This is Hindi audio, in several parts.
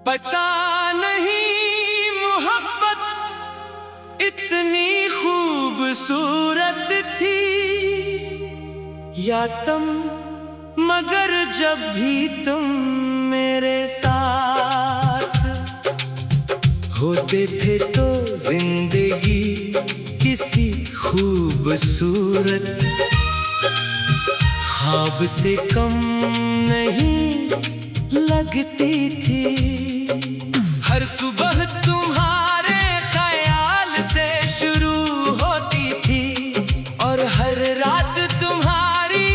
पता नहीं मोहब्बत इतनी खूबसूरत थी या तुम, मगर जब भी तुम मेरे साथ होते थे तो जिंदगी किसी खूबसूरत ख्वाब से कम नहीं लगती थी। हर सुबह तुम्हारे ख्याल से शुरू होती थी और हर रात तुम्हारी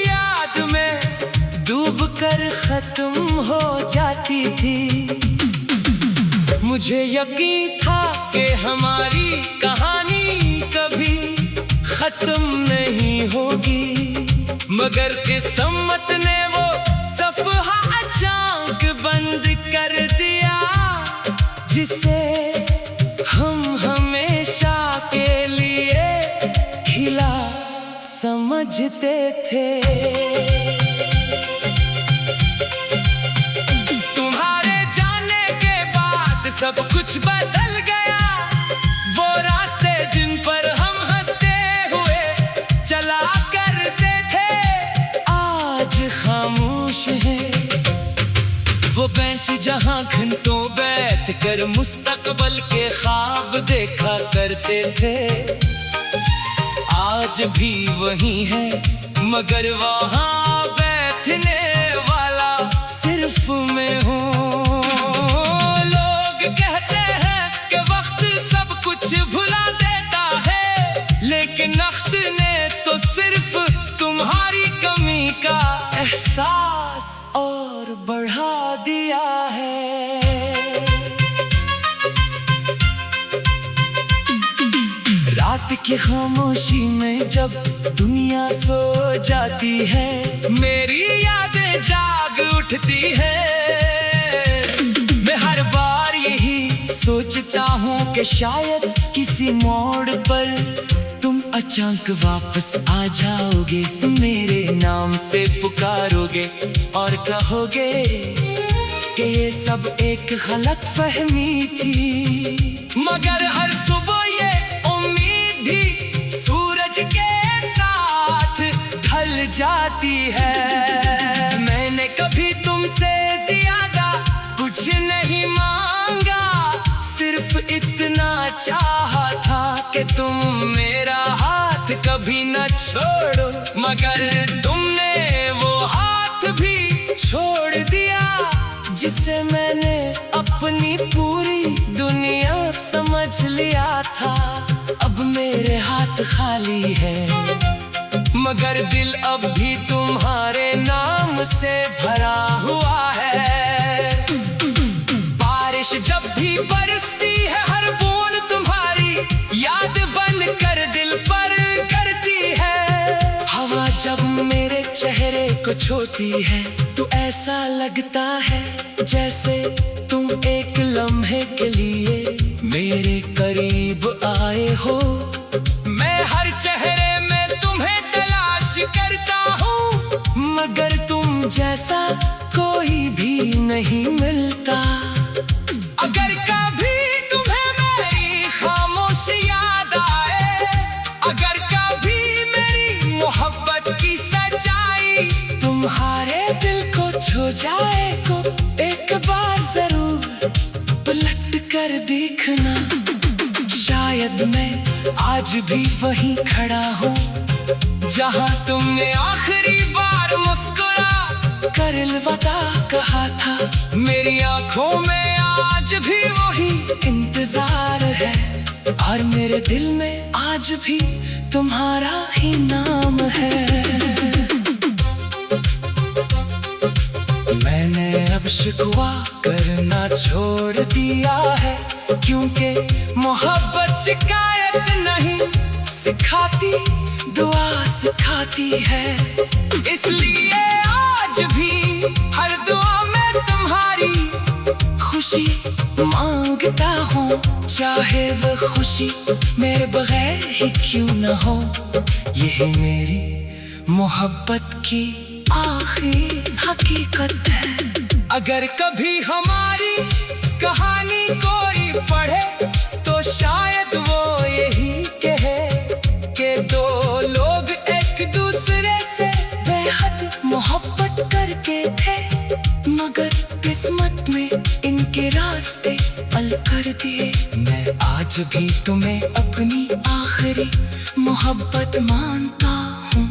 याद में डूबकर खत्म हो जाती थी। मुझे यकीन था कि हमारी कहानी कभी खत्म नहीं होगी, मगर किस्मत ने वो सफ़हा अचानक बंद कर दिया जिसे हम हमेशा के लिए खिला समझते थे। तुम्हारे जाने के बाद सब कुछ बदल गया, वो रास्ते जिन पर हम हंसते हुए चला करते थे आज खामोश है। वो बेंच जहां घंटों बैठ कर मुस्तकबल के ख्वाब देखा करते थे आज भी वही है, मगर वहां बैठने वाला सिर्फ मैं हूँ। लोग कहते हैं कि वक्त सब कुछ भुला देता है, लेकिन वक्त ने तो सिर्फ तुम्हारी कमी का एहसास और बढ़ा दिया है। रात की खामोशी में जब दुनिया सो जाती है, मेरी यादें जाग उठती है। मैं हर बार यही सोचता हूँ कि शायद किसी मोड़ पर तुम अचानक वापस आ जाओगे, मेरे नाम से पुकारोगे और कहोगे कि ये सब एक गलत फहमी थी। मगर हर सुबह ये उम्मीद भी सूरज के साथ ढल जाती है। मैंने कभी तुमसे ज्यादा कुछ नहीं मांगा, सिर्फ इतना चाहा था कि तुम मेरा हाथ कभी न छोड़ो, मगर तुमने वो हाथ भी छोड़ दिया जिसे मैंने अपनी पूरी दुनिया समझ लिया था। अब मेरे हाथ खाली है, मगर दिल अब भी तुम्हारे नाम से भरा हुआ है। बारिश जब भी बरसती है, हर बूंद तुम्हारी याद बन कर दिल पर करती है। हवा जब मेरे चेहरे को छूती है तो ऐसा लगता है जैसे तुम एक लम्हे के लिए मेरे करीब आए हो। मैं हर चेहरे में तुम्हें तलाश करता हूँ, मगर तुम जैसा कोई भी नहीं मिलता। अगर कभी तुम्हें मेरी खामोशी याद आए, अगर कभी मेरी मोहब्बत की सच्चाई तुम्हारे दिल को छू जाए को एक बार जरूर पलट कर देखना। शायद मैं आज भी वहीं खड़ा हूँ जहाँ तुमने आखिरी बार मुस्कुरा कर अलविदा कहा था। मेरी आंखों में आज भी वही इंतजार है और मेरे दिल में आज भी तुम्हारा ही नाम है। मैंने अब शिकवा करना छोड़ दिया है, क्योंकि मोहब्बत शिकायत नहीं सिखाती, दुआ सिखाती है। इसलिए आज भी हर दुआ में तुम्हारी खुशी मांगता हूँ, चाहे वो खुशी मेरे बगैर ही क्यों न हो। यही मेरी मोहब्बत की आखिरी हकीकत है। अगर कभी हमारी हमारी कहानी कोई पढ़े तो शायद वो यही कहे कि दो लोग एक दूसरे से बेहद मोहब्बत करके थे, मगर किस्मत में इनके रास्ते अलग कर दिए। मैं आज भी तुम्हें अपनी आखिरी मोहब्बत मानता हूँ।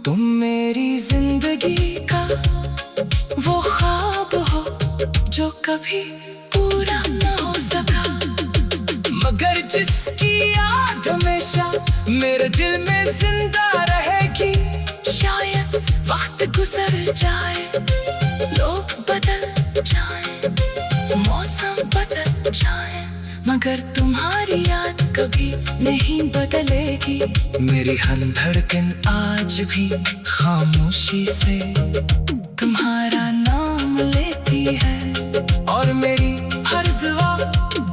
तुम मेरी जिंदगी का वो ख्वाब हो जो कभी पूरा न हो सका, मगर जिसकी याद हमेशा मेरे दिल में जिंदा रहेगी। शायद वक्त गुजर जाए, लोग बदल जाए, मौसम बदल जाए, मगर तुम्हारी याद कभी नहीं बदलेगी। मेरी हर धड़कन आज भी खामोशी से तुम्हारा नाम लेती है, और मेरी हर दुआ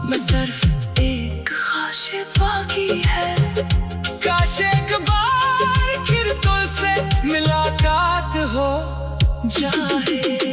में सिर्फ एक ख्वाहिश बाकी है। काश एक बार फिर तुझसे मुलाकात हो जाए।